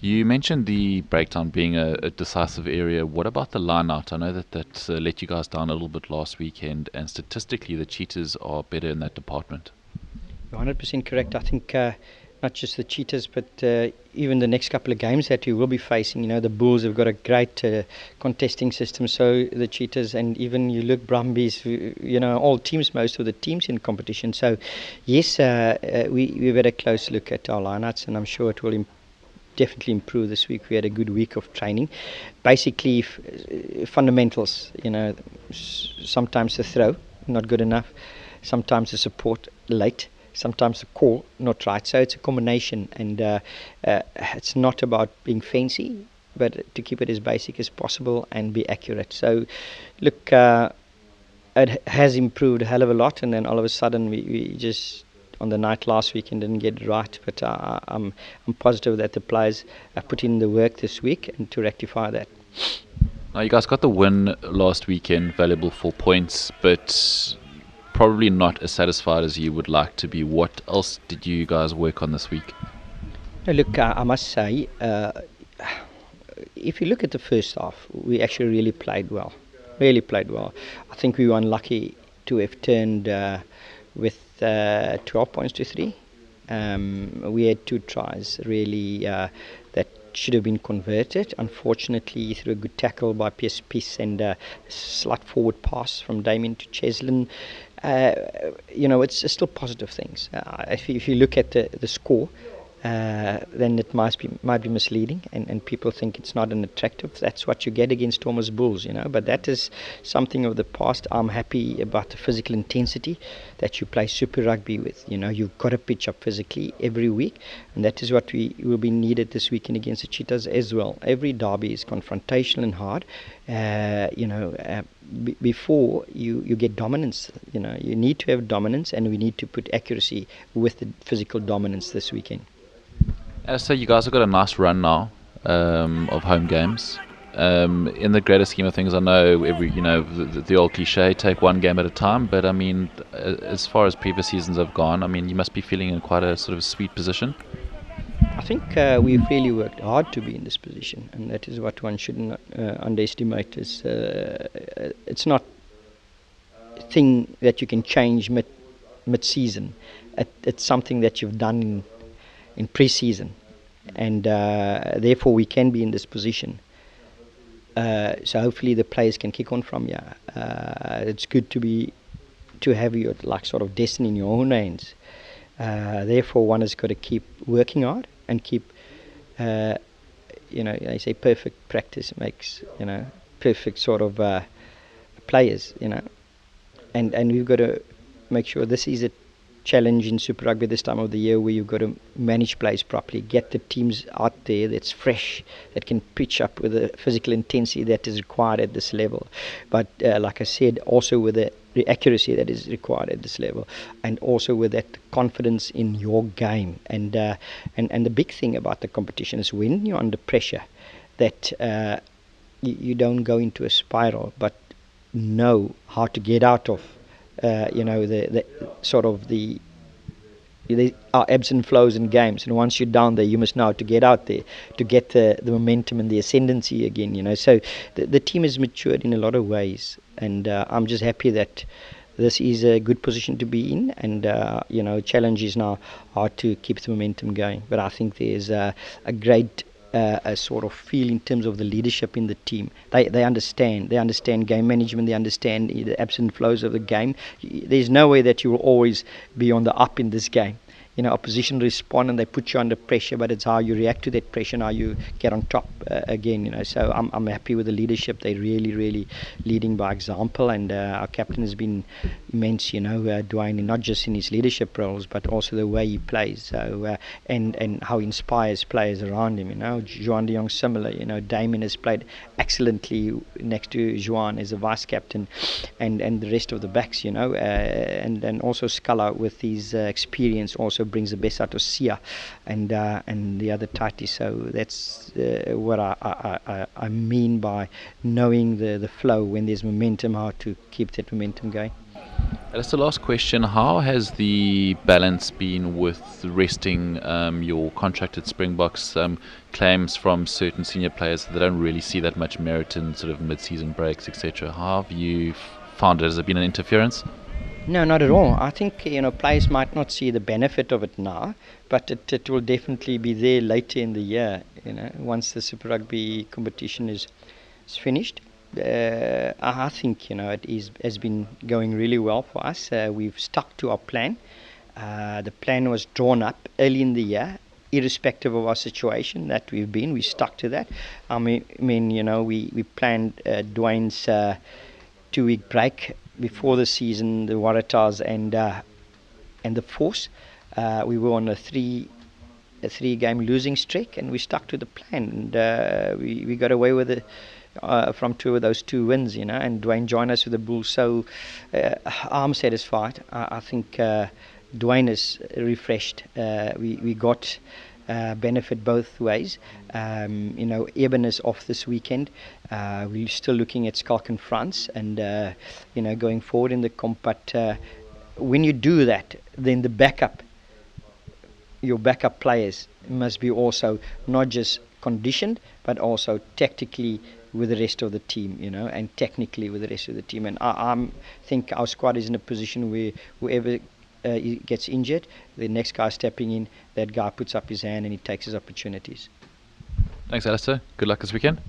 You mentioned the breakdown being a decisive area. What about the line out? I know that let you guys down a little bit last weekend, and statistically, the Cheetahs are better in that department. You're 100% correct. I think not just the Cheetahs, but even the next couple of games that we will be facing. The Bulls have got a great contesting system. So the Cheetahs, and even you look Brumbies, all teams, most of the teams in competition. So yes, we've had a close look at our lineouts, and I'm sure it will definitely improve this week. We had a good week of training. Basically, fundamentals. Sometimes the throw not good enough, sometimes the support late, sometimes the call not right. So it's a combination, and it's not about being fancy, but to keep it as basic as possible and be accurate. So, look, it has improved a hell of a lot, and then all of a sudden we just on the night last weekend didn't get it right. But I'm positive that the players have put in the work this week and to rectify that. Now, you guys got the win last weekend, valuable 4 points, but probably not as satisfied as you would like to be. What else did you guys work on this week? Now, look, I must say, if you look at the first half, we actually really played well. Really played well. I think we were unlucky to have turned with 12 points to 3. We had 2 tries really that should have been converted. Unfortunately, through a good tackle by PSP and a slight forward pass from Damien to Cheslin, it's still positive things. If you look at the score, then it might be misleading, and people think it's not an attractive. That's what you get against Thomas Bulls, but that is something of the past. I'm happy about the physical intensity that you play Super Rugby with. You've got to pitch up physically every week, and that is what we will be needed this weekend against the Cheetahs as well. Every derby is confrontational and hard. Before you get dominance, you need to have dominance, and we need to put accuracy with the physical dominance this weekend. So you guys have got a nice run now of home games. In the greater scheme of things, I know the old cliche, take one game at a time. But I mean, as far as previous seasons have gone, I mean, you must be feeling in quite a sort of sweet position. I think we've really worked hard to be in this position, and that is what one shouldn't underestimate. It's not a thing that you can change mid-season. It's something that you've done in pre-season, and therefore we can be in this position. So hopefully the players can kick on from here. It's good to have your sort of destiny in your own hands. Therefore, one has got to keep working hard and keep, they say perfect practice makes perfect sort of players. And we've got to make sure this is a challenge in Super Rugby this time of the year, where you've got to manage players properly, get the teams out there that's fresh, that can pitch up with the physical intensity that is required at this level, but like I said, also with the accuracy that is required at this level, and also with that confidence in your game. And the big thing about the competition is when you're under pressure, that you don't go into a spiral, but know how to get out of the sort of there are ebbs and flows in games, and once you're down there, you must know how to get out there to get the momentum and the ascendancy again. So the team has matured in a lot of ways, and I'm just happy that this is a good position to be in, and challenge is now how to keep the momentum going. But I think there's a great a sort of feel in terms of the leadership in the team. They understand game management, they understand the ebbs and flows of the game. There's no way that you will always be on the up in this game. Opposition respond and they put you under pressure, but it's how you react to that pressure and how you get on top again. So I'm happy with the leadership. They're really, really leading by example, and our captain has been immense, Dwayne, not just in his leadership roles, but also the way he plays, so and how he inspires players around him. Juan de Jong similar. Damien has played excellently next to Juan as a vice captain, and the rest of the backs, and also Scala with his experience also brings the best out of Sia and the other tighties. So that's what I mean by knowing the flow when there's momentum, how to keep that momentum going. That's the last question. How has the balance been with resting your contracted Springboks claims from certain senior players that they don't really see that much merit in sort of mid-season breaks, etc.? How have you found it? Has it been an interference? No, not at all. I think players might not see the benefit of it now, but it will definitely be there later in the year. Once the Super Rugby competition is finished. I think has been going really well for us. We've stuck to our plan. The plan was drawn up early in the year, irrespective of our situation that we've been. We stuck to that. We planned Dwayne's 2-week break before the season, the Waratahs and the Force. We were on a three-game losing streak, and we stuck to the plan. And we got away with it from two of those 2 wins, and Dwayne joined us with the Bulls. So I'm satisfied. I think Dwayne is refreshed. We got benefit both ways. Eben is off this weekend. We're still looking at Schalke and France, and going forward in the comp. But when you do that, then your backup players must be also not just conditioned, but also tactically with the rest of the team, and technically with the rest of the team. And I think our squad is in a position where whoever gets injured, the next guy stepping in, that guy puts up his hand and he takes his opportunities. Thanks, Alistair. Good luck this weekend.